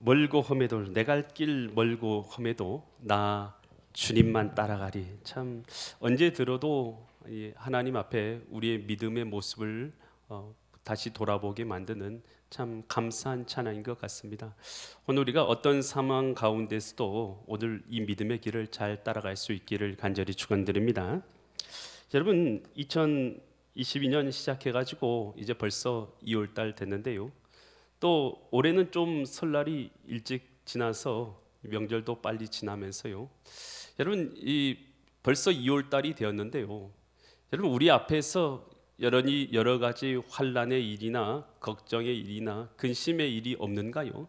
멀고 험해도 내 갈 길 멀고 험해도 나 주님만 따라가리. 참 언제 들어도 이 하나님 앞에 우리의 믿음의 모습을 다시 돌아보게 만드는 참 감사한 찬양인 것 같습니다. 오늘 우리가 어떤 상황 가운데서도 오늘 이 믿음의 길을 잘 따라갈 수 있기를 간절히 축원드립니다. 여러분 2022년 시작해가지고 이제 벌써 2월 달 됐는데요. 또 올해는 좀 설날이 일찍 지나서 명절도 빨리 지나면서요. 여러분 이 벌써 2월 달이 되었는데요. 여러분 우리 앞에서 여러 가지 환난의 일이나 걱정의 일이나 근심의 일이 없는가요?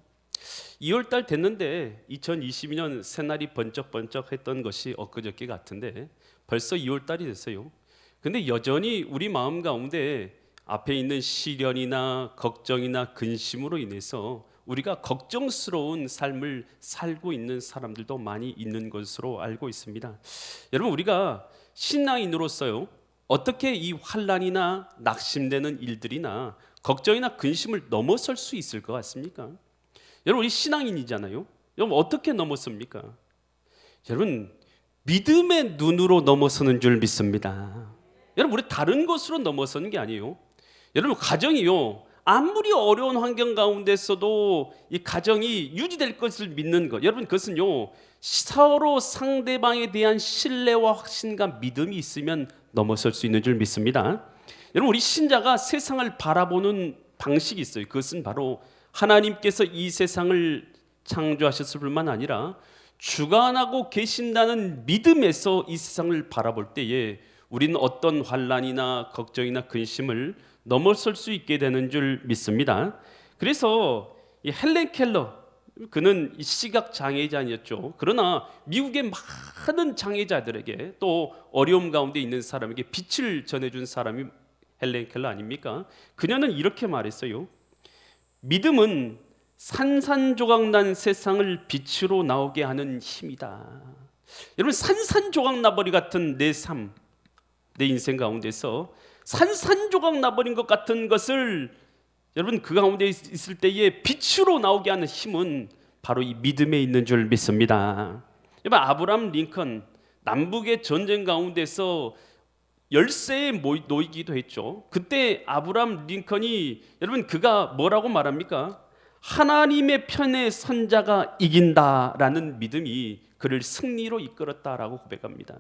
2월 달 됐는데 2022년 새날이 번쩍번쩍 했던 것이 엊그저께 같은데 벌써 2월 달이 됐어요. 근데 여전히 우리 마음 가운데 앞에 있는 시련이나 걱정이나 근심으로 인해서 우리가 걱정스러운 삶을 살고 있는 사람들도 많이 있는 것으로 알고 있습니다. 여러분 우리가 신앙인으로서요, 어떻게 이 환난이나 낙심되는 일들이나 걱정이나 근심을 넘어설 수 있을 것 같습니까? 여러분 우리 신앙인이잖아요. 여러분 어떻게 넘어섭니까? 여러분 믿음의 눈으로 넘어서는 줄 믿습니다. 여러분 우리 다른 것으로 넘어서는 게 아니에요. 여러분 가정이요, 아무리 어려운 환경 가운데서도 이 가정이 유지될 것을 믿는 것, 여러분 그것은요 서로 상대방에 대한 신뢰와 확신과 믿음이 있으면 넘어설 수 있는 줄 믿습니다. 여러분 우리 신자가 세상을 바라보는 방식이 있어요. 그것은 바로 하나님께서 이 세상을 창조하셨을 뿐만 아니라 주관하고 계신다는 믿음에서 이 세상을 바라볼 때에 우리는 어떤 환난이나 걱정이나 근심을 넘어설 수 있게 되는 줄 믿습니다. 그래서 이 헬렌 켈러, 그는 시각 장애자였죠. 그러나 미국의 많은 장애자들에게 또 어려움 가운데 있는 사람에게 빛을 전해준 사람이 헬렌 켈러 아닙니까? 그녀는 이렇게 말했어요. 믿음은 산산조각난 세상을 빛으로 나오게 하는 힘이다. 여러분 산산조각 나버리 같은 내 삶, 내 인생 가운데서 산산조각 나버린 것 같은 것을 여러분 그 가운데 있을 때에 빛으로 나오게 하는 힘은 바로 이 믿음에 있는 줄 믿습니다. 여러분 아브라함 링컨 남북의 전쟁 가운데서 열세에 놓이기도 했죠. 그때 아브라함 링컨이 여러분 그가 뭐라고 말합니까? 하나님의 편에 선 자가 이긴다라는 믿음이 그를 승리로 이끌었다라고 고백합니다.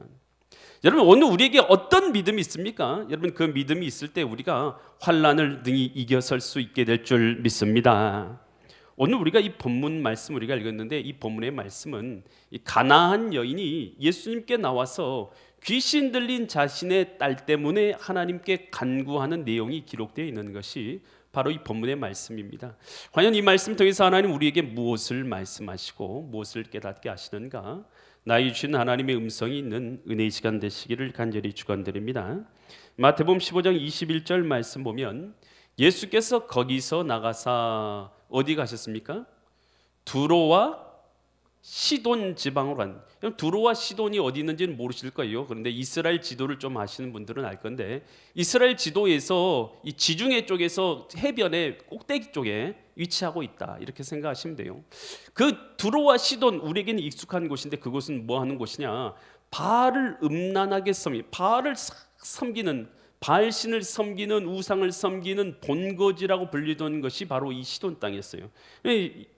여러분 오늘 우리에게 어떤 믿음이 있습니까? 여러분 그 믿음이 있을 때 우리가 환난을 능히 이겨설 수 있게 될 줄 믿습니다. 오늘 우리가 이 본문 말씀 우리가 읽었는데 이 본문의 말씀은 이 가나안 여인이 예수님께 나와서 귀신 들린 자신의 딸 때문에 하나님께 간구하는 내용이 기록되어 있는 것이 바로 이 본문의 말씀입니다. 과연 이 말씀 통해서 하나님 우리에게 무엇을 말씀하시고 무엇을 깨닫게 하시는가? 나의 주신 하나님의 음성이 있는 은혜의 시간 되시기를 간절히 축원드립니다. 마태복음 15장 21절 말씀 보면 예수께서 거기서 나가사 어디 가셨습니까? 두로와 시돈 지방으로 간. 두로와 시돈이 어디 있는지는 모르실 거예요. 그런데 이스라엘 지도를 좀 아시는 분들은 알 건데 이스라엘 지도에서 이 지중해 쪽에서 해변의 꼭대기 쪽에 위치하고 있다 이렇게 생각하시면 돼요. 그 두로와 시돈 우리에게는 익숙한 곳인데 그곳은 뭐 하는 곳이냐? 바알을 음란하게 바알을 섬기는 바알신을 섬기는 우상을 섬기는 본거지라고 불리던 것이 바로 이 시돈 땅이었어요.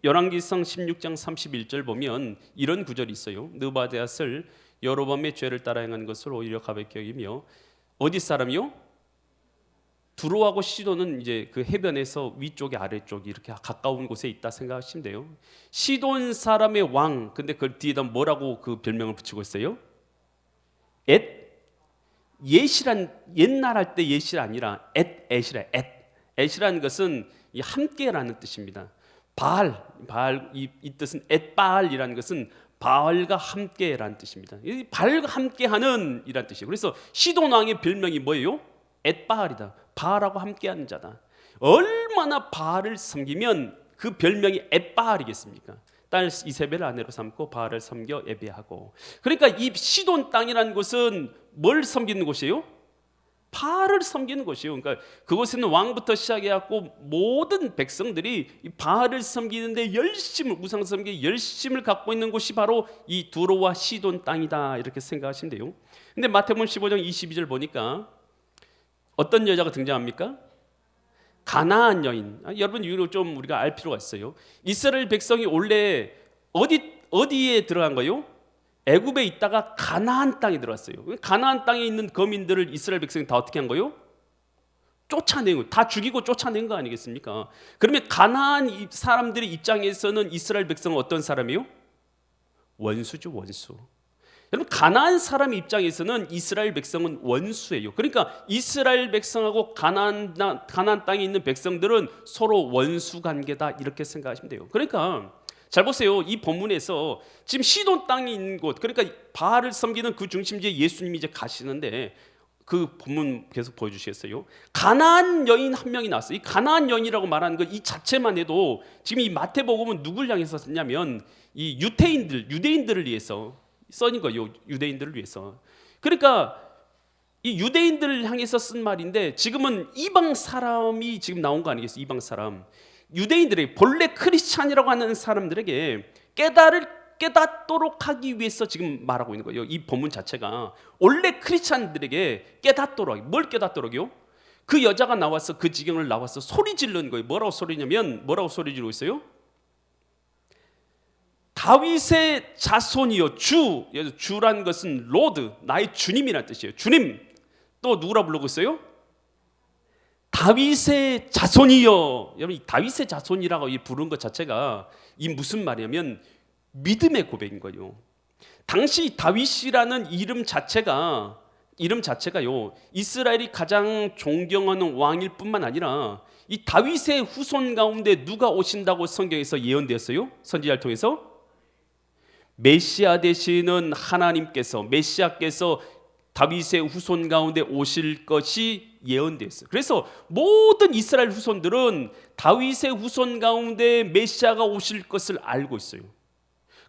열왕기상 16장 31절 보면 이런 구절이 있어요. 느바데앗을 여로보암의 죄를 따라 행한 것을 오히려 가볍게 여기며 어디 사람이요? 두로하고 시돈은 이제 그 해변에서 위쪽에 아래쪽이 이렇게 가까운 곳에 있다 생각하시면 돼요. 시돈 사람의 왕, 근데 그 뒤에다 뭐라고 그 별명을 붙이고 있어요? 옅이란 옛날 할 때 옅이 아니라 옅이라 옅이라는 것은 이 함께라는 뜻입니다. 바알 이 뜻은 옅바알이라는 것은 바알과 함께라는 뜻입니다. 이 바알과 함께하는 이란 뜻이에요. 그래서 시돈 왕의 별명이 뭐예요? 옅바알이다. 바알하고 함께하는 자다. 얼마나 바알을 섬기면 그 별명이 옅바알이겠습니까? 딸 이세벨을 아내로 삼고 바알을 섬겨 예배하고. 그러니까 이 시돈 땅이라는 곳은 뭘 섬기는 곳이에요? 바알을 섬기는 것이에요. 그러니까 그곳에는 왕부터 시작해갖고 모든 백성들이 이 바알을 섬기는데 열심을, 우상 섬기에 열심을 갖고 있는 곳이 바로 이 두로와 시돈 땅이다, 이렇게 생각하시면 돼요. 근데 마태복음 15장 22절 보니까 어떤 여자가 등장합니까? 가나안 여인. 여러분 이거 좀 우리가 알 필요가 있어요. 이스라엘 백성이 원래 어디에 들어간 거예요? 애굽에 있다가 가나안 땅에 들어갔어요. 가나안 땅에 있는 거민들을 이스라엘 백성이 다 어떻게 한 거예요? 쫓아낸 거예요. 다 죽이고 쫓아낸 거 아니겠습니까? 그러면 가나안 사람들의 입장에서는 이스라엘 백성은 어떤 사람이요? 원수죠, 원수. 여러분 가나안 사람 입장에서는 이스라엘 백성은 원수예요. 그러니까 이스라엘 백성하고 가나안 땅에 있는 백성들은 서로 원수 관계다, 이렇게 생각하시면 돼요. 그러니까 잘 보세요. 이 본문에서 지금 시돈 땅에 있는 곳, 그러니까 바알을 섬기는 그 중심지에 예수님이 이제 가시는데 그 본문 계속 보여주시겠어요? 가나안 여인 한 명이 나왔어요. 이 가나안 여인이라고 말하는 것 이 자체만 해도 지금 이 마태복음은 누굴 향해서 썼냐면 이 유대인들을 위해서 써인 거예요. 유대인들을 위해서. 그러니까 이 유대인들을 향해서 쓴 말인데 지금은 이방 사람이 지금 나온 거 아니겠어요? 이방 사람. 유대인들에게, 본래 크리스찬이라고 하는 사람들에게 깨닫도록 하기 위해서 지금 말하고 있는 거예요. 이 본문 자체가 원래 크리스찬들에게 깨닫도록, 뭘 깨닫도록요? 그 여자가 나와서 그 지경을 나와서 소리 지르는 거예요. 뭐라고 소리냐면 뭐라고 소리 지르고 있어요? 다윗의 자손이요, 주란 것은 로드, 나의 주님이라는 뜻이에요. 주님. 또 누구라 부르고 있어요? 다윗의 자손이요. 여러분, 이 다윗의 자손이라고 부른 것 자체가 이 무슨 말이냐면 믿음의 고백인 거예요. 당시 다윗이라는 이름 자체가요, 이스라엘이 가장 존경하는 왕일 뿐만 아니라 이 다윗의 후손 가운데 누가 오신다고 성경에서 예언되었어요? 선지자를 통해서 메시아 되시는 하나님께서, 메시아께서 다윗의 후손 가운데 오실 것이 예언되었어요. 그래서 모든 이스라엘 후손들은 다윗의 후손 가운데 메시아가 오실 것을 알고 있어요.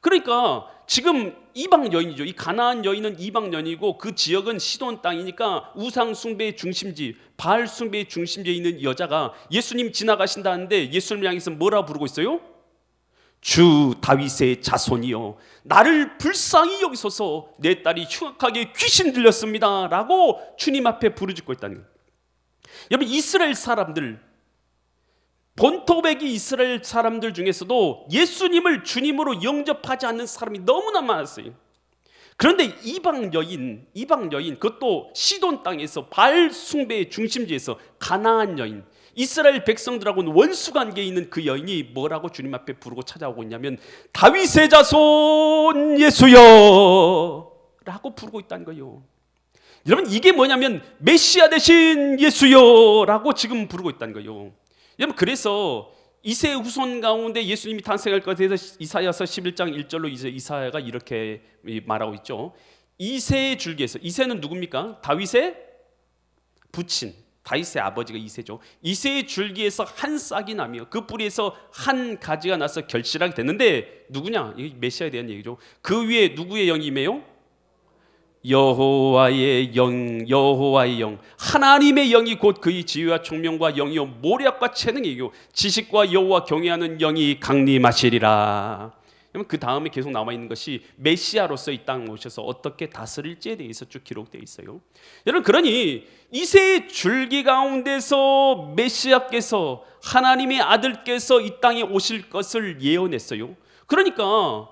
그러니까 지금 이방 여인이죠. 이 가나안 여인은 이방 여인이고 그 지역은 시돈 땅이니까 우상 숭배의 중심지, 바알 숭배의 중심지에 있는 여자가 예수님 지나가신다는데 예수님을 향해서 뭐라 부르고 있어요? 주 다윗의 자손이요, 나를 불쌍히 여기소서, 내 딸이 흉악하게 귀신 들렸습니다 라고 주님 앞에 부르짖고 있다는 거예요. 여러분, 이스라엘 사람들, 본토백이 이스라엘 사람들 중에서도 예수님을 주님으로 영접하지 않는 사람이 너무나 많았어요. 그런데 이방 여인, 그것도 시돈 땅에서 바알 숭배의 중심지에서 가나안 여인, 이스라엘 백성들하고는 원수 관계에 있는 그 여인이 뭐라고 주님 앞에 부르고 찾아오고 있냐면 다윗의 자손 예수여 라고 부르고 있다는 거예요. 여러분, 이게 뭐냐면 메시아 되신 예수여 라고 지금 부르고 있다는 거예요. 여러분, 그래서 이세의 후손 가운데 예수님이 탄생할 것에 대해서 이사야서 11장 1절로 이사야가 이렇게 말하고 있죠. 이세의 줄기에서, 이세는 누굽니까? 다윗의 부친, 다윗의 아버지가 이세죠. 이세의 줄기에서 한 싹이 나며 그 뿌리에서 한 가지가 나서 결실하게 됐는데 누구냐? 이게 메시아에 대한 얘기죠. 그 위에 누구의 영이 임해요? 여호와의 영, 하나님의 영이 곧 그의 지혜와 총명과 영이요 모략과 재능이요 지식과 여호와 경외하는 영이 강림하시리라. 그 다음에 계속 남아있는 것이 메시아로서 이 땅에 오셔서 어떻게 다스릴지에 대해서 쭉 기록되어 있어요. 여러분, 그러니 이새의 줄기 가운데서 메시아께서, 하나님의 아들께서 이 땅에 오실 것을 예언했어요. 그러니까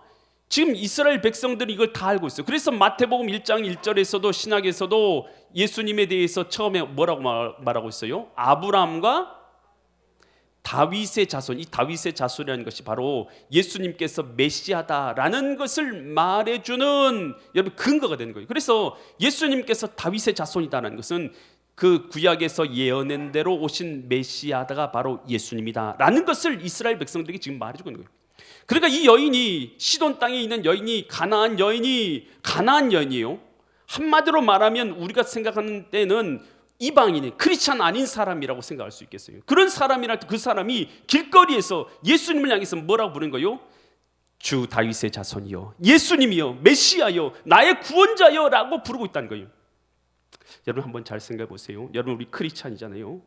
지금 이스라엘 백성들이 이걸 다 알고 있어요. 그래서 마태복음 1장 1절에서도 신약에서도 예수님에 대해서 처음에 뭐라고 말하고 있어요? 아브라함과 다윗의 자손, 이 다윗의 자손이라는 것이 바로 예수님께서 메시아다라는 것을 말해주는 여러분 근거가 되는 거예요. 그래서 예수님께서 다윗의 자손이다라는 것은 그 구약에서 예언한 대로 오신 메시아다가 바로 예수님이다라는 것을 이스라엘 백성들에게 지금 말해주고 있는 거예요. 그러니까 이 여인이, 시돈 땅에 있는 여인이 가나안 여인이에요. 한마디로 말하면 우리가 생각하는 때는 이방인이, 크리스찬 아닌 사람이라고 생각할 수 있겠어요. 그런 사람이라 그 사람이 길거리에서 예수님을 향해서 뭐라고 부르는 거요? 주 다윗의 자손이요, 예수님이요, 메시아요, 나의 구원자요 라고 부르고 있다는 거예요. 여러분 한번 잘 생각해 보세요. 여러분 우리 크리스찬이잖아요.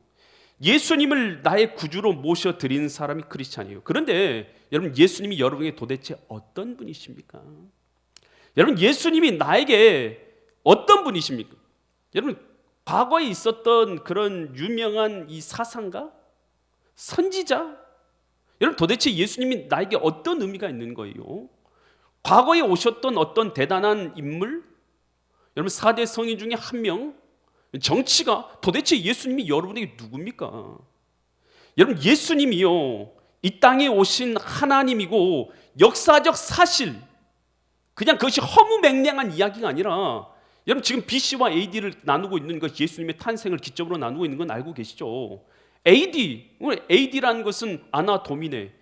예수님을 나의 구주로 모셔드리는 사람이 크리스찬이에요. 그런데 여러분 예수님이 여러분에게 도대체 어떤 분이십니까? 여러분 예수님이 나에게 어떤 분이십니까? 여러분 과거에 있었던 그런 유명한 이 사상가? 선지자? 여러분 도대체 예수님이 나에게 어떤 의미가 있는 거예요? 과거에 오셨던 어떤 대단한 인물? 여러분 4대 성인 중에 한 명? 정치가? 도대체 예수님이 여러분에게 누굽니까? 여러분 예수님이요 이 땅에 오신 하나님이고 역사적 사실, 그냥 그것이 허무맹랑한 이야기가 아니라, 여러분 지금 BC와 AD를 나누고 있는 것, 예수님의 탄생을 기점으로 나누고 있는 건 알고 계시죠? AD라는 것은 아나 도미네,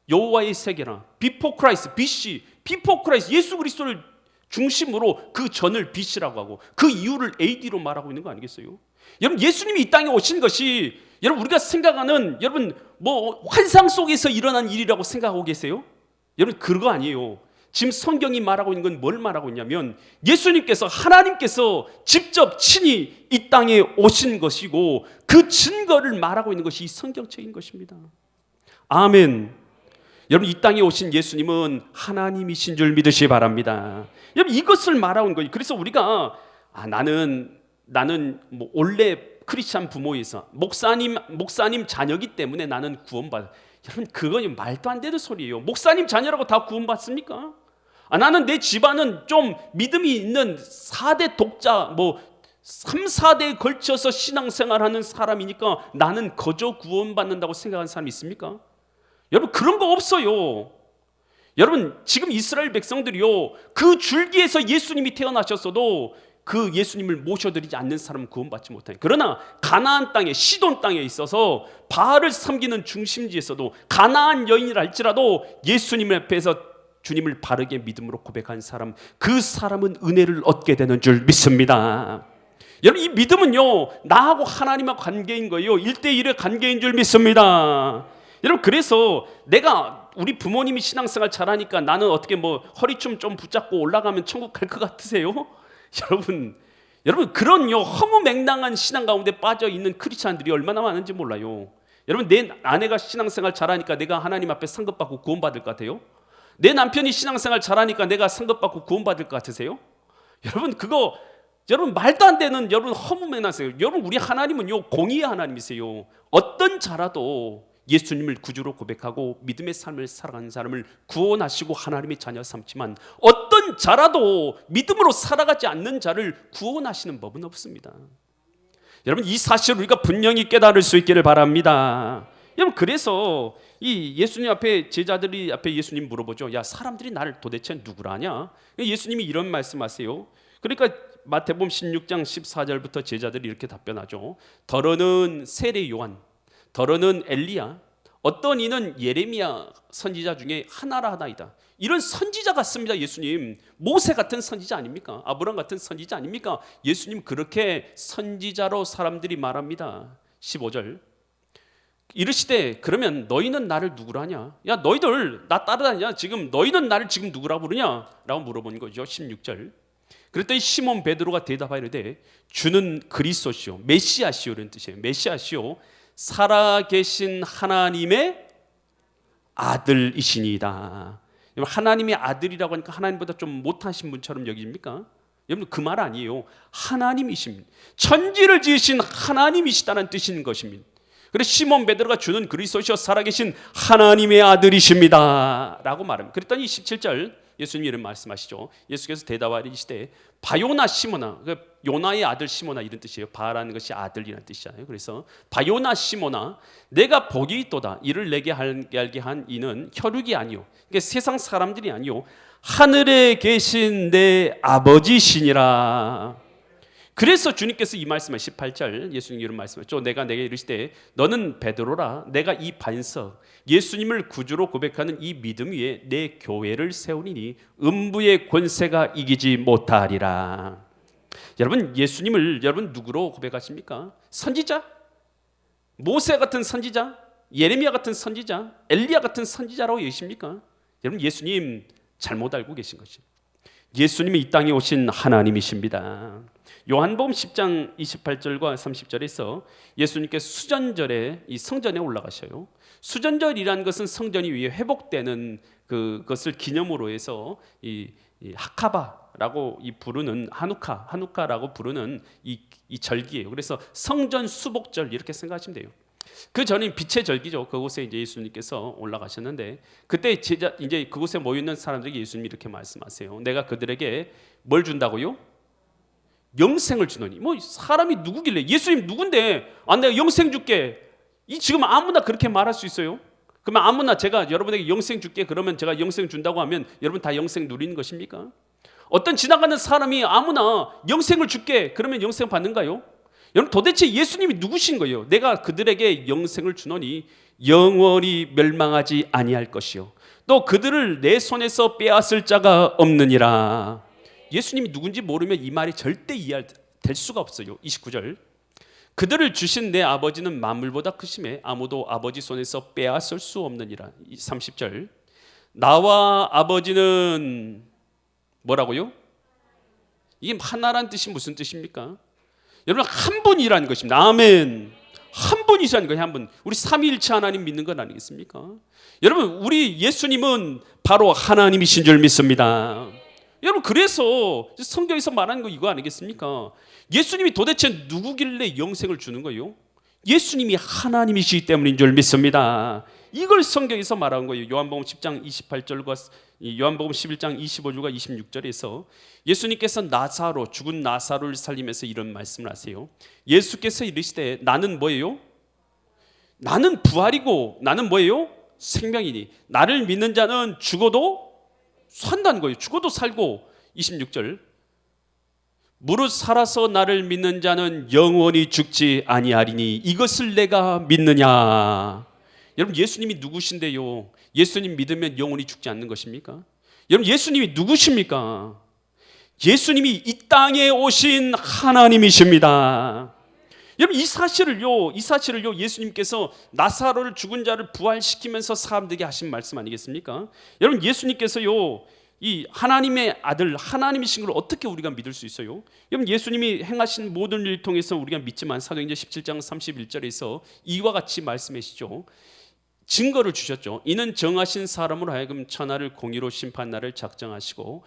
여호와의 세계라. Before Christ, BC, Before Christ, 예수 그리스도를 중심으로 그 전을 BC라고 하고 그 이후를 AD로 말하고 있는 거 아니겠어요? 여러분 예수님이 이 땅에 오신 것이 여러분 우리가 생각하는 여러분 뭐 환상 속에서 일어난 일이라고 생각하고 계세요? 여러분 그거 아니에요. 지금 성경이 말하고 있는 건 뭘 말하고 있냐면 예수님께서, 하나님께서 직접 친히 이 땅에 오신 것이고 그 증거를 말하고 있는 것이 성경책인 것입니다. 아멘. 여러분 이 땅에 오신 예수님은 하나님이신 줄 믿으시기 바랍니다. 여러분 이것을 말하고 있는 거예요. 그래서 우리가 나는 뭐 원래 크리스찬 부모에서 목사님 자녀기 때문에 나는 구원받아. 여러분 그건 말도 안 되는 소리예요. 목사님 자녀라고 다 구원받습니까? 나는 내 집안은 좀 믿음이 있는 4대 독자, 뭐 3, 4대에 걸쳐서 신앙생활하는 사람이니까 나는 거저 구원받는다고 생각하는 사람이 있습니까? 여러분 그런 거 없어요. 여러분 지금 이스라엘 백성들이요 그 줄기에서 예수님이 태어나셨어도 그 예수님을 모셔드리지 않는 사람은 구원받지 못해요. 그러나 가나안 땅에, 시돈 땅에 있어서 바알을 섬기는 중심지에서도 가나안 여인이라 할지라도 예수님 앞에서 주님을 바르게 믿음으로 고백한 사람, 그 사람은 은혜를 얻게 되는 줄 믿습니다. 여러분 이 믿음은요 나하고 하나님과 관계인 거예요. 1대1의 관계인 줄 믿습니다. 여러분 그래서 내가 우리 부모님이 신앙생활 잘하니까 나는 어떻게 뭐 허리춤 좀 붙잡고 올라가면 천국 갈 것 같으세요? 여러분 그런요 허무맹랑한 신앙 가운데 빠져 있는 크리스찬들이 얼마나 많은지 몰라요. 여러분 내 아내가 신앙생활 잘하니까 내가 하나님 앞에 상급받고 구원받을 것 같아요? 내 남편이 신앙생활 잘하니까 내가 상급받고 구원받을 것 같으세요? 여러분 말도 안 되는, 여러분 허무맹랑하세요. 여러분 우리 하나님은요 공의의 하나님이세요. 어떤 자라도 예수님을 구주로 고백하고 믿음의 삶을 살아가는 사람을 구원하시고 하나님의 자녀 삼지만 어떤 자라도 믿음으로 살아가지 않는 자를 구원하시는 법은 없습니다. 여러분 이 사실을 우리가 분명히 깨달을 수 있기를 바랍니다. 여러분 그래서 이 예수님 앞에 제자들이 앞에 예수님 물어보죠. 야 사람들이 나를 도대체 누구라 하냐? 예수님이 이런 말씀하세요. 그러니까 마태복음 16장 14절부터 제자들이 이렇게 답변하죠. 더러는 세례 요한, 더러는 엘리야, 어떤 이는 예레미야 선지자 중에 하나라 하나이다. 이런 선지자 같습니다. 예수님 모세 같은 선지자 아닙니까? 아브라함 같은 선지자 아닙니까? 예수님 그렇게 선지자로 사람들이 말합니다. 15절 이르시되 그러면 너희는 나를 누구라 하냐? 야 너희들 나 따라다니냐? 지금 너희는 나를 지금 누구라 부르냐? 라고 물어보는 거죠. 16절 그랬더니 시몬 베드로가 대답하이르되 주는 그리스도시요 메시아시요 이런 뜻이에요. 메시아시요 살아계신 하나님의 아들이시니이다. 하나님의 아들이라고 하니까 하나님보다 좀 못하신 분처럼 여기십니까? 여러분 그 말 아니에요. 하나님이십니다. 천지를 지으신 하나님이시다는 뜻인 것입니다. 그래서 시몬 베드로가 주는 그리스도시요 살아계신 하나님의 아들이십니다 라고 말합니다. 그랬더니 17절 예수님이 이런 말씀하시죠. 예수께서 대답하시되 바요나 시모나, 요나의 아들 시모나 이런 뜻이에요. 바라는 것이 아들이라는 뜻이잖아요. 그래서 바요나 시모나 내가 복이 있도다. 이를 내게 알게 한 이는 혈육이 아니요, 그러니까 세상 사람들이 아니요 하늘에 계신 내 아버지시니라. 그래서 주님께서 이 말씀을 18절 예수님 이런 말씀하셨죠. 내가 내게 이르시되 너는 베드로라. 내가 이 반석 예수님을 구주로 고백하는 이 믿음 위에 내 교회를 세우리니 음부의 권세가 이기지 못하리라. 여러분 예수님을 여러분 누구로 고백하십니까? 선지자? 모세 같은 선지자? 예레미야 같은 선지자? 엘리야 같은 선지자라고 여기십니까? 여러분 예수님 잘못 알고 계신 것입니다. 예수님이 이 땅에 오신 하나님이십니다. 요한복음 10장 28절과 30절에서 예수님께서 수전절에 이 성전에 올라가셔요. 수전절이라는 것은 성전이 위에 회복되는 그것을 기념으로 해서 이 하카바라고 부르는 하누카라고 부르는 이 절기예요. 그래서 성전 수복절 이렇게 생각하시면 돼요. 그 전인 빛의 절기죠. 그곳에 이제 예수님께서 올라가셨는데 그때 제자 이제 그곳에 모여 있는 사람들에게 예수님이 이렇게 말씀하세요. 내가 그들에게 뭘 준다고요? 영생을 주노니. 뭐 사람이 누구길래 예수님 누군데 내가 영생 줄게. 이 지금 아무나 그렇게 말할 수 있어요? 그러면 아무나 제가 여러분에게 영생 줄게 그러면 제가 영생 준다고 하면 여러분 다 영생 누리는 것입니까? 어떤 지나가는 사람이 아무나 영생을 줄게 그러면 영생 받는가요? 여러분 도대체 예수님이 누구신 거예요? 내가 그들에게 영생을 주노니 영원히 멸망하지 아니할 것이요 또 그들을 내 손에서 빼앗을 자가 없느니라. 예수님이 누군지 모르면 이 말이 절대 이해될 수가 없어요. 29절 그들을 주신 내 아버지는 만물보다 크심에 아무도 아버지 손에서 빼앗을 수 없느니라. 30절 나와 아버지는 뭐라고요? 이게 하나라는 뜻이 무슨 뜻입니까? 여러분 한 분이라는 것입니다. 아멘. 한 분이시라는 거예요. 한 분. 우리 삼위일체 하나님 믿는 건 아니겠습니까? 여러분 우리 예수님은 바로 하나님이신 줄 믿습니다. 여러분 그래서 성경에서 말하는 거 이거 아니겠습니까? 예수님이 도대체 누구길래 영생을 주는 거예요? 예수님이 하나님이시기 때문인 줄 믿습니다. 이걸 성경에서 말한 거예요. 요한복음 10장 28절과 요한복음 11장 25절과 26절에서 예수님께서 죽은 나사로를 살리면서 이런 말씀을 하세요. 예수께서 이르시되 나는 뭐예요? 나는 부활이고 나는 뭐예요? 생명이니 나를 믿는 자는 죽어도 산다는 거예요. 죽어도 살고. 26절 무릇 살아서 나를 믿는 자는 영원히 죽지 아니하리니 이것을 내가 믿느냐. 여러분 예수님이 누구신데요? 예수님 믿으면 영원히 죽지 않는 것입니까? 여러분 예수님이 누구십니까? 예수님이 이 땅에 오신 하나님이십니다. 여러분 이 사실을요 예수님께서 나사로를 죽은 자를 부활시키면서 사람들에게 하신 말씀 아니겠습니까? 여러분 예수님께서요 이 하나님의 아들 하나님이신 걸 어떻게 우리가 믿을 수 있어요? 여러분 예수님이 행하신 모든 일을 통해서 우리가 믿지만 사도행전 17장 31절에서 이와 같이 말씀하시죠. 증거를 주셨죠. 이는 정하신 사람으로 하여금 천하를 공의로 심판 날을 작정하시고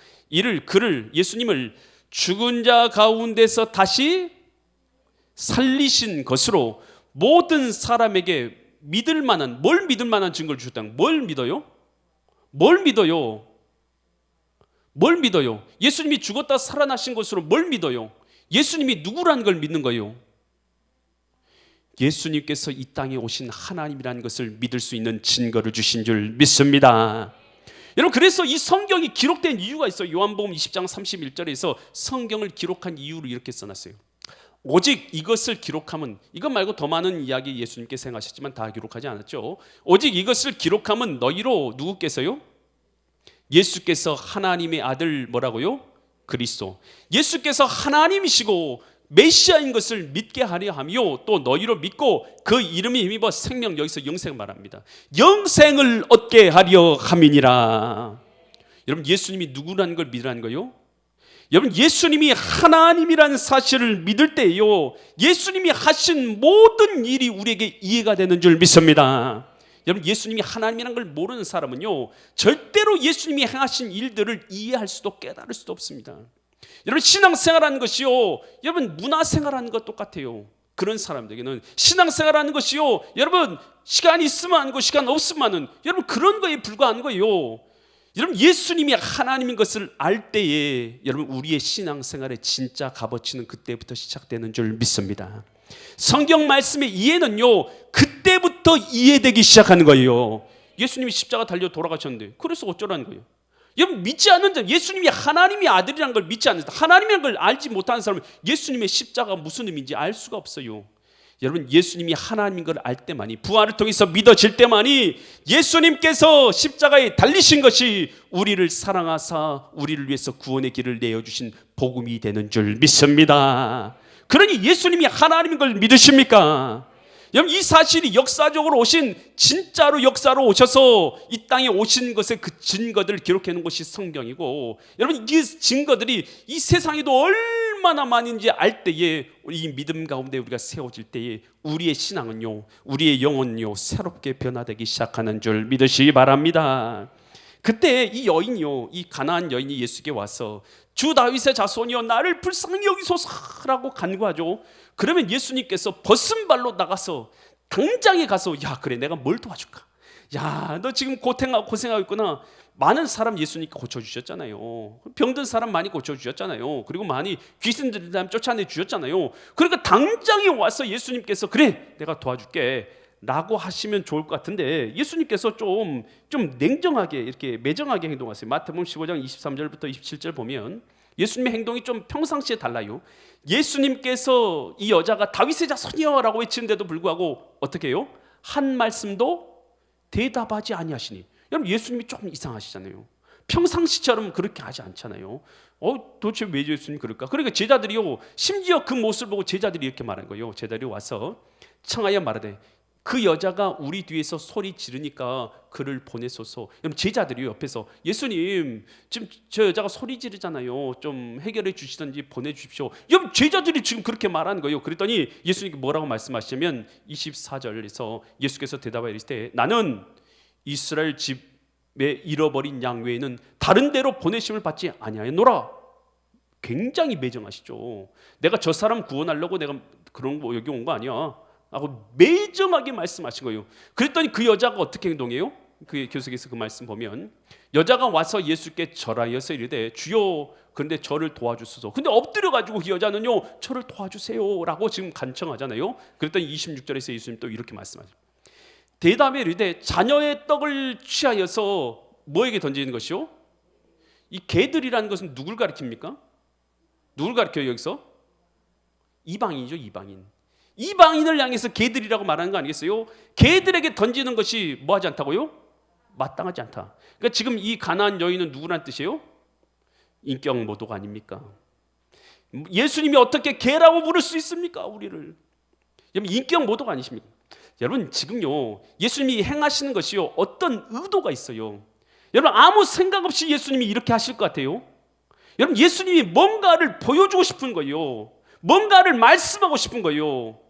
그를 예수님을 죽은 자 가운데서 다시 살리신 것으로 모든 사람에게 믿을 만한 증거를 주셨다. 뭘 믿어요? 뭘 믿어요? 예수님이 죽었다 살아나신 것으로 뭘 믿어요? 예수님이 누구라는 걸 믿는 거예요. 예수님께서 이 땅에 오신 하나님이라는 것을 믿을 수 있는 증거를 주신 줄 믿습니다. 여러분 그래서 이 성경이 기록된 이유가 있어요. 요한복음 20장 31절에서 성경을 기록한 이유를 이렇게 써놨어요. 오직 이것을 기록하면 이것 말고 더 많은 이야기 예수님께서 행하셨지만 다 기록하지 않았죠. 오직 이것을 기록하면 너희로 누구께서요? 예수께서 하나님의 아들 뭐라고요? 그리스도. 예수께서 하나님이시고 메시아인 것을 믿게 하려 하며 또 너희로 믿고 그 이름에 힘입어 생명 여기서 영생 말합니다. 영생을 얻게 하려 함이니라. 여러분 예수님이 누구라는 걸 믿으라는 거요? 여러분 예수님이 하나님이라는 사실을 믿을 때요 예수님이 하신 모든 일이 우리에게 이해가 되는 줄 믿습니다. 여러분 예수님이 하나님이라는 걸 모르는 사람은요 절대로 예수님이 행하신 일들을 이해할 수도 깨달을 수도 없습니다. 여러분 신앙생활하는 것이요 여러분 문화생활하는 것 똑같아요. 그런 사람들에게는 신앙생활하는 것이요 여러분 시간이 있으면 하는 거 시간 없으면 하는 여러분 그런 거에 불과한 거예요. 여러분 예수님이 하나님인 것을 알 때에 여러분 우리의 신앙생활의 진짜 값어치는 그때부터 시작되는 줄 믿습니다. 성경 말씀의 이해는요 그때부터 이해되기 시작하는 거예요. 예수님이 십자가 달려 돌아가셨는데 그래서 어쩌라는 거예요? 여러분 믿지 않는 자 예수님이 하나님의 아들이라는 걸 믿지 않는 자 하나님이라는 걸 알지 못하는 사람은 예수님의 십자가가 무슨 의미인지 알 수가 없어요. 여러분 예수님이 하나님인 걸 알 때만이 부활을 통해서 믿어질 때만이 예수님께서 십자가에 달리신 것이 우리를 사랑하사 우리를 위해서 구원의 길을 내어주신 복음이 되는 줄 믿습니다. 그러니 예수님이 하나님인 걸 믿으십니까? 여러분 이 사실이 역사적으로 오신 진짜로 역사로 오셔서 이 땅에 오신 것의 그 증거들을 기록해 놓은 것이 성경이고, 여러분 이 증거들이 이 세상에도 얼마나 많은지 알 때에 이 믿음 가운데 우리가 세워질 때에 우리의 신앙은요, 우리의 영혼은요 새롭게 변화되기 시작하는 줄 믿으시기 바랍니다. 그때 이 여인이요, 이 가나안 여인이 예수께 와서 주 다윗의 자손이여 나를 불쌍히 여기소서라고 간구하죠. 그러면 예수님께서 벗은 발로 나가서 당장에 가서 야 그래 내가 뭘 도와줄까? 야 너 지금 고생하고 있구나. 많은 사람 예수님께 고쳐주셨잖아요. 병든 사람 많이 고쳐주셨잖아요. 그리고 많이 귀신 들린 사람 쫓아내 주셨잖아요. 그러니까 당장에 와서 예수님께서 그래 내가 도와줄게 라고 하시면 좋을 것 같은데, 예수님께서 좀 냉정하게 이렇게 매정하게 행동하세요. 마태복음 15장 23절부터 27절 보면 예수님의 행동이 좀 평상시에 달라요. 예수님께서 이 여자가 다윗의 자손이여 라고 외치는데도 불구하고 어떻게 해요? 한 말씀도 대답하지 아니하시니. 여러분 예수님이 좀 이상하시잖아요. 평상시처럼 그렇게 하지 않잖아요. 도대체 왜 예수님 그럴까? 그러니까 제자들이요, 심지어 그 모습을 보고 제자들이 이렇게 말한 거예요. 제자들이 와서 청하여 말하되 그 여자가 우리 뒤에서 소리 지르니까 그를 보내소서. 여러분 제자들이 옆에서 예수님 지금 저 여자가 소리 지르잖아요. 좀 해결해 주시든지 보내주십시오. 여러분 제자들이 지금 그렇게 말하는 거예요. 그랬더니 예수님이 뭐라고 말씀하시냐면 24절에서 예수께서 대답하여 이르시되 나는 이스라엘 집에 잃어버린 양 외에는 다른 데로 보내심을 받지 아니하였노라. 굉장히 매정하시죠. 내가 저 사람 구원하려고 내가 그런 거 여기 온 거 아니야 하고 매정하게 말씀하신 거예요. 그랬더니 그 여자가 어떻게 행동해요? 그 계속해서 그 말씀 보면 여자가 와서 예수께 절하여서 이르되 주여 그런데 저를 도와주소서. 근데 엎드려가지고 그 여자는요 저를 도와주세요 라고 지금 간청하잖아요. 그랬더니 26절에서 예수님 또 이렇게 말씀하죠. 대답에 이르되 자녀의 떡을 취하여서 뭐에게 던지는 것이요? 이 개들이라는 것은 누굴 가리킵니까? 누굴 가리켜요 여기서? 이방인이죠. 이방인을 향해서 개들이라고 말하는 거 아니겠어요? 개들에게 던지는 것이 뭐하지 않다고요? 마땅하지 않다. 그러니까 지금 이 가나안 여인은 누구란 뜻이에요? 인격 모독 아닙니까? 예수님이 어떻게 개라고 부를 수 있습니까? 우리를. 여러분 인격 모독 아니십니까? 여러분 지금요 예수님이 행하시는 것이요 어떤 의도가 있어요. 여러분 아무 생각 없이 예수님이 이렇게 하실 것 같아요? 여러분 예수님이 뭔가를 보여주고 싶은 거예요. 뭔가를 말씀하고 싶은 거예요.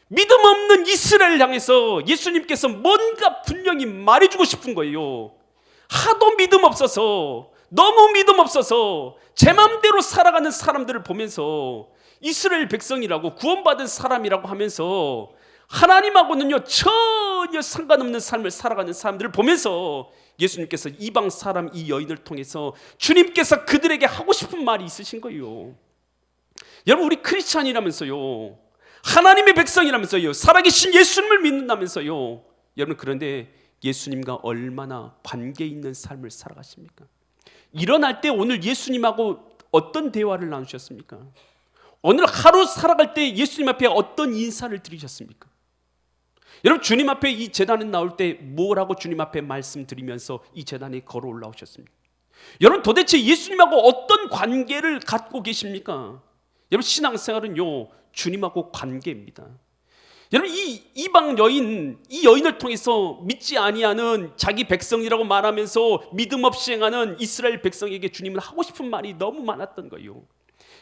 믿음 없는 이스라엘을 향해서 예수님께서 뭔가 분명히 말해주고 싶은 거예요. 하도 믿음 없어서, 너무 믿음 없어서 제 맘대로 살아가는 사람들을 보면서 이스라엘 백성이라고 구원받은 사람이라고 하면서 하나님하고는요 전혀 상관없는 삶을 살아가는 사람들을 보면서 예수님께서 이방 사람 이 여인을 통해서 주님께서 그들에게 하고 싶은 말이 있으신 거예요. 여러분 우리 크리스찬이라면서요, 하나님의 백성이라면서요, 살아계신 예수님을 믿는다면서요. 여러분 그런데 예수님과 얼마나 관계 있는 삶을 살아가십니까? 일어날 때 오늘 예수님하고 어떤 대화를 나누셨습니까? 오늘 하루 살아갈 때 예수님 앞에 어떤 인사를 드리셨습니까? 여러분 주님 앞에 이 제단에 나올 때 뭐라고 주님 앞에 말씀드리면서 이 제단에 걸어 올라오셨습니까? 여러분 도대체 예수님하고 어떤 관계를 갖고 계십니까? 여러분 신앙생활은요 주님하고 관계입니다. 여러분 이 이방 여인, 이 여인을 통해서 믿지 아니하는 자기 백성이라고 말하면서 믿음 없이 행하는 이스라엘 백성에게 주님은 하고 싶은 말이 너무 많았던 거예요.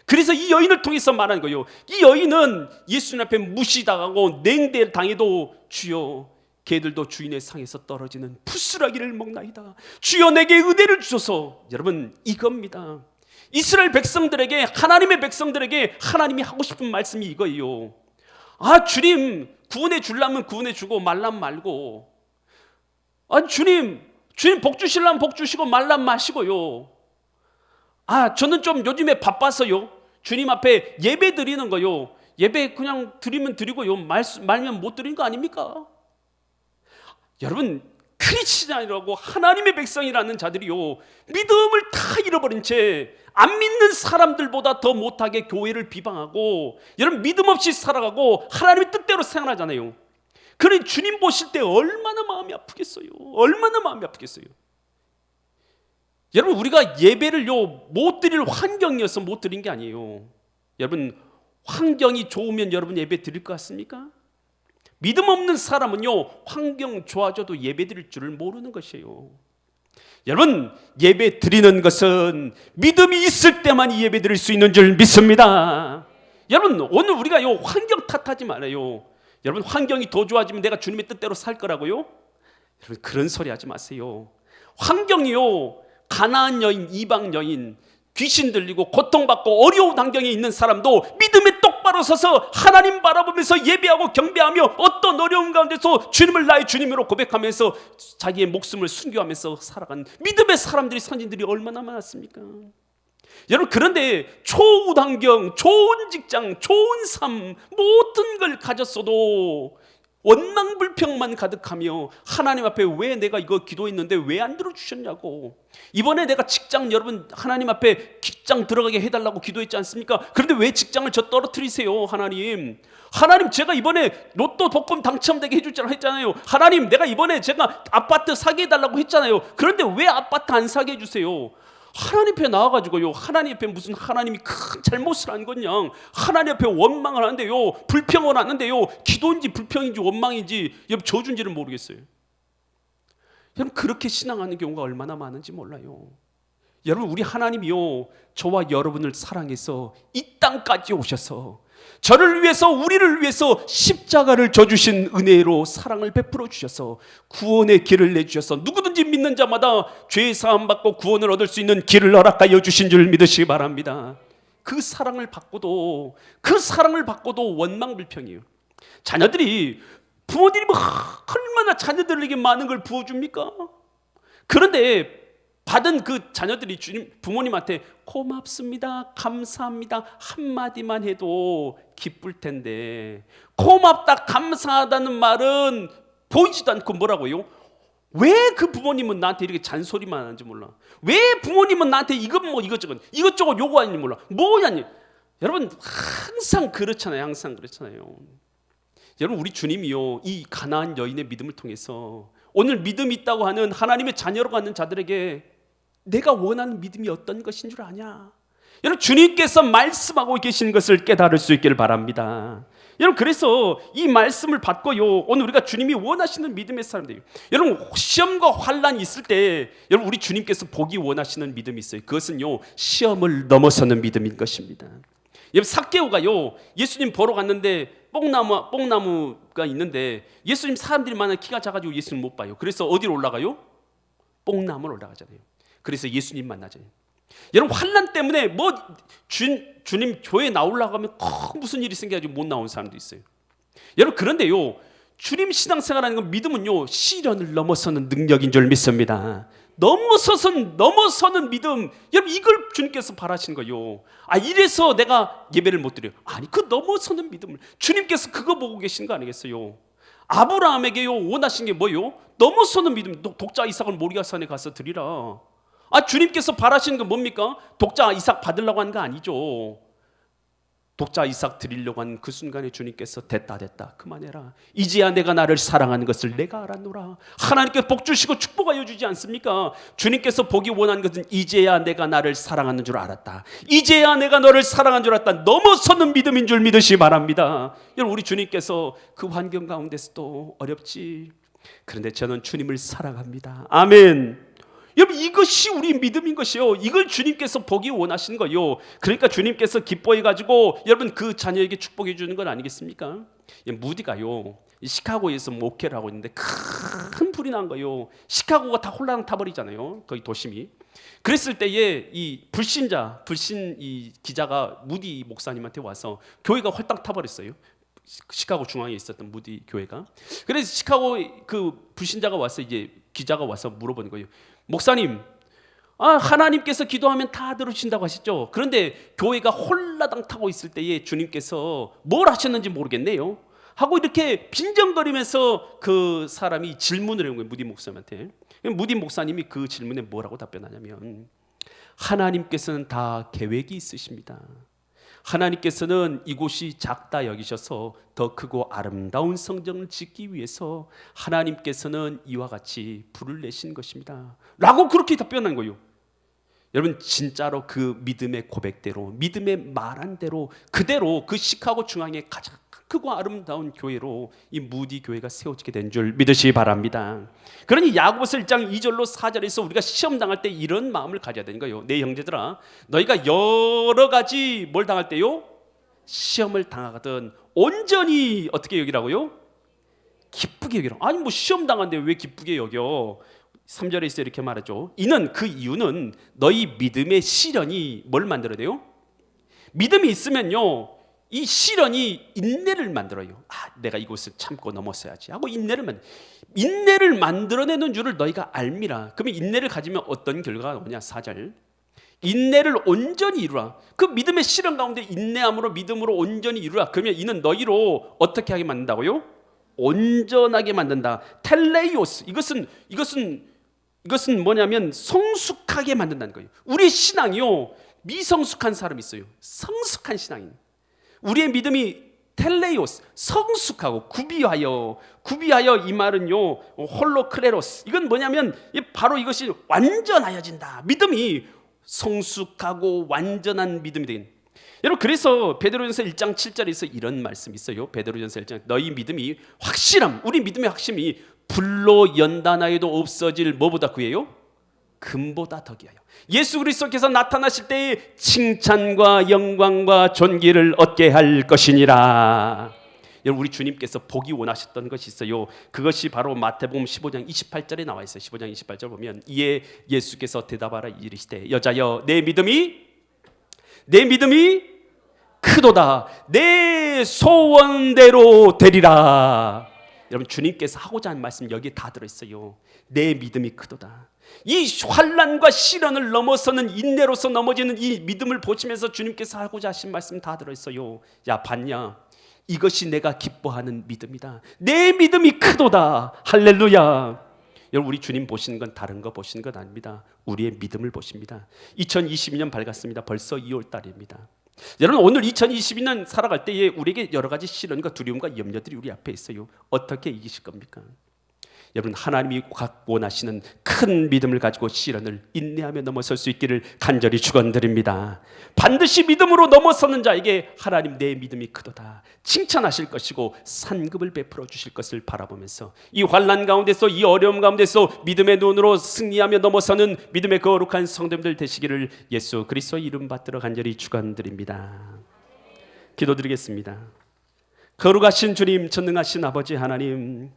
그래서 이 여인을 통해서 말하는 거예요. 이 여인은 예수님 앞에 무시당하고 냉대당해도 주여 개들도 주인의 상에서 떨어지는 부스러기를 먹나이다. 주여 내게 은혜를 주소서. 여러분 이겁니다. 이스라엘 백성들에게, 하나님의 백성들에게 하나님이 하고 싶은 말씀이 이거예요. 아 주님 구원해 주려면 구원해 주고 말라면 말고, 아 주님 복 주시려면 복 주시고 말라면 마시고요. 아 저는 좀 요즘에 바빠서요 주님 앞에 예배 드리는 거요, 예배 그냥 드리면 드리고요 말면 못 드리는 거 아닙니까? 여러분 크리스찬이라고 하나님의 백성이라는 자들이요 믿음을 다 잃어버린 채 안 믿는 사람들보다 더 못하게 교회를 비방하고 여러분 믿음 없이 살아가고 하나님의 뜻대로 생활하잖아요. 그래 주님 보실 때 얼마나 마음이 아프겠어요. 얼마나 마음이 아프겠어요. 여러분 우리가 예배를요 못 드릴 환경이어서 못 드린 게 아니에요. 여러분 환경이 좋으면 여러분 예배 드릴 것 같습니까? 믿음 없는 사람은요, 환경 좋아져도 예배 드릴 줄을 모르는 것이에요. 여러분, 예배 드리는 것은 믿음이 있을 때만 예배 드릴 수 있는 줄 믿습니다. 여러분, 오늘 우리가 요 환경 탓하지 말아요. 여러분, 환경이 더 좋아지면 내가 주님의 뜻대로 살 거라고요? 여러분, 그런 소리 하지 마세요. 환경이요, 가나안 여인, 이방 여인, 귀신 들리고 고통받고 어려운 환경에 있는 사람도 믿음에 똑바로 서서 하나님 바라보면서 예배하고 경배하며 어떤 어려운 가운데서 주님을 나의 주님으로 고백하면서 자기의 목숨을 순교하면서 살아가는 믿음의 사람들이, 선진들이 얼마나 많았습니까? 여러분, 그런데 좋은 환경, 좋은 직장, 좋은 삶, 모든 걸 가졌어도 원망불평만 가득하며 하나님 앞에 왜 내가 이거 기도했는데 왜 안 들어주셨냐고, 이번에 내가 직장, 여러분 하나님 앞에 직장 들어가게 해달라고 기도했지 않습니까? 그런데 왜 직장을 저 떨어뜨리세요? 하나님 제가 이번에 로또 복권 당첨되게 해주자 했잖아요. 하나님, 내가 이번에 제가 아파트 사게 해달라고 했잖아요. 그런데 왜 아파트 안 사게 해주세요? 하나님 앞에 나와가지고요, 하나님 앞에 무슨 하나님이 큰 잘못을 한 거냐, 하나님 앞에 원망을 하는데요, 불평을 하는데요, 기도인지 불평인지 원망인지 여러분 저주인지를 모르겠어요. 여러분, 그렇게 신앙하는 경우가 얼마나 많은지 몰라요. 여러분, 우리 하나님이요, 저와 여러분을 사랑해서 이 땅까지 오셔서 저를 위해서, 우리를 위해서 십자가를 져주신 은혜로 사랑을 베풀어 주셔서 구원의 길을 내주셔서 누구든지 믿는 자마다 죄 사함 받고 구원을 얻을 수 있는 길을 허락하여 주신 줄 믿으시기 바랍니다. 그 사랑을 받고도 원망불평이에요. 자녀들이, 부모들이 얼마나 자녀들에게 많은 걸 부어줍니까? 그런데 받은 그 자녀들이 부모님한테 고맙습니다, 감사합니다 한마디만 해도 기쁠 텐데, 고맙다, 감사하다는 말은 보이지도 않고 뭐라고요? 왜 그 부모님은 나한테 이렇게 잔소리만 하는지 몰라. 왜 부모님은 나한테 이것저것 요구하는지 몰라. 뭐냐니. 여러분, 항상 그렇잖아요. 여러분, 우리 주님이요, 이 가나안 여인의 믿음을 통해서 오늘 믿음이 있다고 하는 하나님의 자녀로 가는 자들에게 내가 원하는 믿음이 어떤 것인 줄 아냐? 여러분, 주님께서 말씀하고 계신 것을 깨달을 수 있기를 바랍니다. 여러분, 그래서 이 말씀을 받고요, 오늘 우리가 주님이 원하시는 믿음의 사람들이에요. 여러분, 시험과 환난이 있을 때 여러분, 우리 주님께서 보기 원하시는 믿음이 있어요. 그것은요, 시험을 넘어서는 믿음인 것입니다. 여러분, 삭개오가요, 예수님 보러 갔는데 뽕나무가 있는데 예수님, 사람들이 많아 키가 작아지고 예수님 못 봐요. 그래서 어디로 올라가요? 뽕나무로 올라가잖아요. 그래서 예수님 만나잖아요. 여러분, 환난 때문에 주님 교회 나오려고 하면 무슨 일이 생겨가지고 못 나오는 사람도 있어요. 여러분, 그런데요, 주님 신앙생활하는 건, 믿음은요, 시련을 넘어서는 능력인 줄 믿습니다. 넘어서는 믿음. 여러분, 이걸 주님께서 바라시는 거예요. 이래서 내가 예배를 못 드려요. 아니, 그 넘어서는 믿음을 주님께서 그거 보고 계신 거 아니겠어요? 아브라함에게요, 원하신 게 뭐예요? 넘어서는 믿음. 독자 이삭을 모리아산에 가서 드리라. 주님께서 바라시는 건 뭡니까? 독자 이삭 받으려고 하는 거 아니죠. 독자 이삭 드리려고 하는 그 순간에 주님께서 됐다 그만해라. 이제야 내가 나를 사랑하는 것을 내가 알았노라. 하나님께서 복 주시고 축복하여 주지 않습니까? 주님께서 보기 원하는 것은 이제야 내가 나를 사랑하는 줄 알았다. 이제야 내가 너를 사랑하는 줄 알았다. 넘어서는 믿음인 줄 믿으시기 바랍니다. 여러분, 우리 주님께서 그 환경 가운데서도 어렵지. 그런데 저는 주님을 사랑합니다. 아멘. 여러분, 이것이 우리 믿음인 것이요, 이걸 주님께서 보기 원하시는 거요. 그러니까 주님께서 기뻐해가지고 여러분 그 자녀에게 축복해 주는 건 아니겠습니까? 무디가요, 시카고에서 목회를 하고 있는데 큰 불이 난 거요. 시카고가 다 홀랑 타버리잖아요, 거기 도심이. 그랬을 때에 이 불신 이 기자가 무디 목사님한테 와서 교회가 홀딱 타버렸어요. 시카고 중앙에 있었던 무디 교회가. 그래서 시카고 그 불신자가 와서, 이제 기자가 와서 물어보는 거예요. 목사님, 하나님께서 기도하면 다 들으신다고 하셨죠? 그런데 교회가 홀라당 타고 있을 때에 주님께서 뭘 하셨는지 모르겠네요 하고 이렇게 빈정거리면서 그 사람이 질문을 한 거예요, 무디 목사님한테. 무디 목사님이 그 질문에 뭐라고 답변하냐면, 하나님께서는 다 계획이 있으십니다. 하나님께서는 이곳이 작다 여기셔서 더 크고 아름다운 성전을 짓기 위해서 하나님께서는 이와 같이 불을 내신 것입니다 라고 그렇게 답변한 거예요. 여러분, 진짜로 그 믿음의 고백대로, 믿음의 말한 대로 그대로 그 시카고 중앙에 가장 크고 아름다운 교회로 이 무디 교회가 세워지게 된 줄 믿으시기 바랍니다. 그러니 야고보서 1장 2절로 4절에서 우리가 시험 당할 때 이런 마음을 가져야 되는 거예요. 내 형제들아, 너희가 여러 가지 뭘 당할 때요? 시험을 당하거든 온전히 어떻게 여기라고요? 기쁘게 여기라. 아니 뭐 시험 당한데 왜 기쁘게 여겨? 3절에 있어 이렇게 말하죠. 이는 그 이유는 너희 믿음의 시련이 뭘 만들어야 돼요? 믿음이 있으면요, 이 시련이 인내를 만들어요. 내가 이것을 참고 넘었어야지 하고 인내를 만들어내는 줄을 너희가 알미라. 그러면 인내를 가지면 어떤 결과가 오냐? 4절. 인내를 온전히 이루라. 그 믿음의 시련 가운데 인내함으로 믿음으로 온전히 이루라. 그러면 이는 너희로 어떻게 하게 만든다고요? 온전하게 만든다. 텔레이오스. 이것은 뭐냐면 성숙하게 만든다는 거예요. 우리의 신앙이요, 미성숙한 사람이 있어요. 성숙한 신앙인. 우리의 믿음이 텔레이오스, 성숙하고 구비하여 이 말은요 홀로크레로스. 이건 뭐냐면 바로 이것이 완전하여진다. 믿음이 성숙하고 완전한 믿음이 되긴. 여러분, 그래서 베드로전서 1장 7절에서 이런 말씀이 있어요. 베드로전서 1장, 너희 믿음이 확실함, 우리 믿음의 확심이 불로 연단하여도 없어질 뭐보다 구해요? 금보다 더 귀하여 예수 그리스도께서 나타나실 때에 칭찬과 영광과 존귀를 얻게 할 것이니라. 여러분, 우리 주님께서 보기 원하셨던 것이 있어요. 그것이 바로 마태복음 15장 28절에 나와 있어요. 15장 28절 보면, 이에 예수께서 대답하라 이르시되 여자여 내 믿음이 크도다. 내 소원대로 되리라. 여러분, 주님께서 하고자 하는 말씀 여기에 다 들어있어요. 내 믿음이 크도다. 이 환난과 시련을 넘어서는 인내로서 넘어지는 이 믿음을 보시면서 주님께서 하고자 하신 말씀 다 들어있어요. 야, 봤냐? 이것이 내가 기뻐하는 믿음이다. 내 믿음이 크도다. 할렐루야. 여러분, 우리 주님 보시는 건 다른 거 보시는 건 아닙니다. 우리의 믿음을 보십니다. 2022년 밝았습니다. 벌써 2월 달입니다. 여러분, 오늘 2022년 살아갈 때에 우리에게 여러 가지 시련과 두려움과 염려들이 우리 앞에 있어요. 어떻게 이기실 겁니까? 여러분, 하나님이 원하시는 큰 믿음을 가지고 시련을 인내하며 넘어설 수 있기를 간절히 축원드립니다. 반드시 믿음으로 넘어서는 자에게 하나님 내 믿음이 크도다 칭찬하실 것이고 산급을 베풀어 주실 것을 바라보면서 이 환난 가운데서, 이 어려움 가운데서 믿음의 눈으로 승리하며 넘어서는 믿음의 거룩한 성도님들 되시기를 예수 그리스도의 이름 받들어 간절히 축원드립니다. 기도드리겠습니다. 거룩하신 주님, 전능하신 아버지 하나님,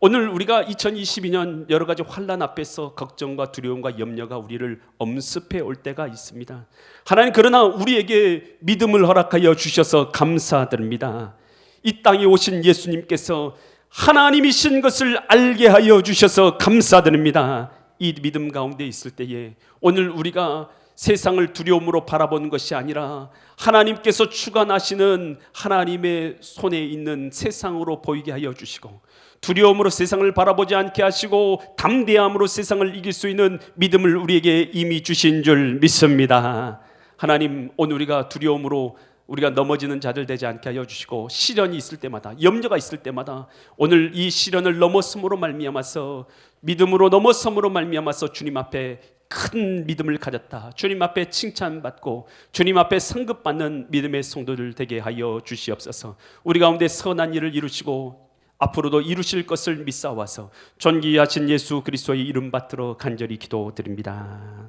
오늘 우리가 2022년 여러 가지 환난 앞에서 걱정과 두려움과 염려가 우리를 엄습해 올 때가 있습니다. 하나님, 그러나 우리에게 믿음을 허락하여 주셔서 감사드립니다. 이 땅에 오신 예수님께서 하나님이신 것을 알게 하여 주셔서 감사드립니다. 이 믿음 가운데 있을 때에 오늘 우리가 세상을 두려움으로 바라보는 것이 아니라 하나님께서 주관하시는 하나님의 손에 있는 세상으로 보이게 하여 주시고, 두려움으로 세상을 바라보지 않게 하시고 담대함으로 세상을 이길 수 있는 믿음을 우리에게 이미 주신 줄 믿습니다. 하나님, 오늘 우리가 두려움으로 우리가 넘어지는 자들 되지 않게 하여 주시고, 시련이 있을 때마다, 염려가 있을 때마다 오늘 이 시련을 넘어섬으로 말미암아서, 믿음으로 넘어섬으로 말미암아서 주님 앞에 큰 믿음을 가졌다, 주님 앞에 칭찬받고 주님 앞에 상급받는 믿음의 성도들 되게 하여 주시옵소서. 우리 가운데 선한 일을 이루시고 앞으로도 이루실 것을 믿사와서 존귀하신 예수 그리스도의 이름 받들어 간절히 기도드립니다.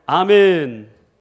아멘.